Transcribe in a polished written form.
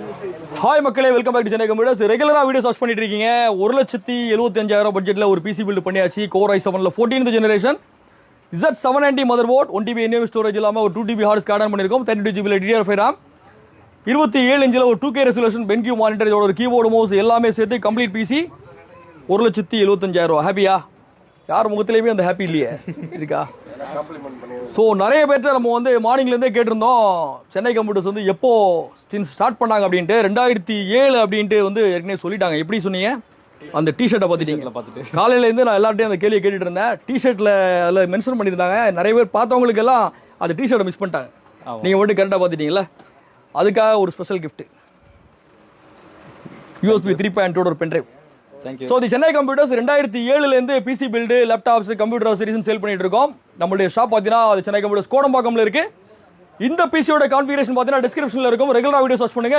Hi மக்களே, welcome back to Chennai computers. ரெகுலராக videos watch பண்ணிட்டு இருக்கீங்க. 1,75,000 பட்ஜெட்டில் ஒரு பிசி பில்டு பண்ணியாச்சு. Core i7ல 14th generation Z790 mother board, 1TB NVMe storage இல்லாமல் ஒரு 2TB ஹார்ட் டிஸ்க் ஆட் பண்ணியிருக்கோம். 32GB DDR5 RAM, 27 இன்ச்சில் ஒரு 2K ரெசல்யூஷன் பென்கியூ மானிட்டர், இதோட ஒரு கீபோர்டு மவுஸ் எல்லாமே சேர்த்து கம்ப்ளீட் பிசி 1,75,000. ஹாப்பியா? யார் முகத்திலையுமே அந்த ஹாப்பி இல்லையே இருக்கா? ஸோ நிறைய பேர்ட்ட நம்ம வந்து மார்னிங்லேருந்தே கேட்டிருந்தோம், சென்னை கம்ப்யூட்டர்ஸ் வந்து எப்போ ஸ்டார்ட் பண்ணாங்க அப்படின்ட்டு. 2007 அப்படின்ட்டு வந்து ஏற்கனவே சொல்லிட்டாங்க. எப்படி சொன்னீங்க? அந்த டிஷர்ட்டை பார்த்துட்டு காலையிலேருந்து நான் எல்லார்ட்டையும் அந்த கேள்வியை கேட்டுட்டு இருந்தேன். டிஷர்ட்டில் அதில் மென்ஷன் பண்ணியிருந்தாங்க. நிறைய பேர் பார்த்தவங்களுக்கு எல்லாம் அந்த டிஷர்ட்டை மிஸ் பண்ணிட்டாங்க. நீங்கள் மட்டும் கரெக்டாக பார்த்துட்டீங்களா? அதுக்காக ஒரு ஸ்பெஷல் கிஃப்ட், USB 3.2 ஒரு pen drive. So the Chennai computers 2007லேருந்து PC build, laptops, computer series sale பண்ணிட்டு இருக்கோம். நம்மளுடைய ஷாப் பார்த்தீங்கன்னா அது சென்னை கம்ப்யூட்டர்ஸ் கோடம்பாக்கம்ல இருக்கு. இந்த பிசியோட கான்ஃபிகரேஷன் பார்த்தீங்கன்னா டிஸ்கிரிப்ஷனில் இருக்கும். ரெகுலராக வீடியோஸ் வாட்ச் பண்ணுங்க.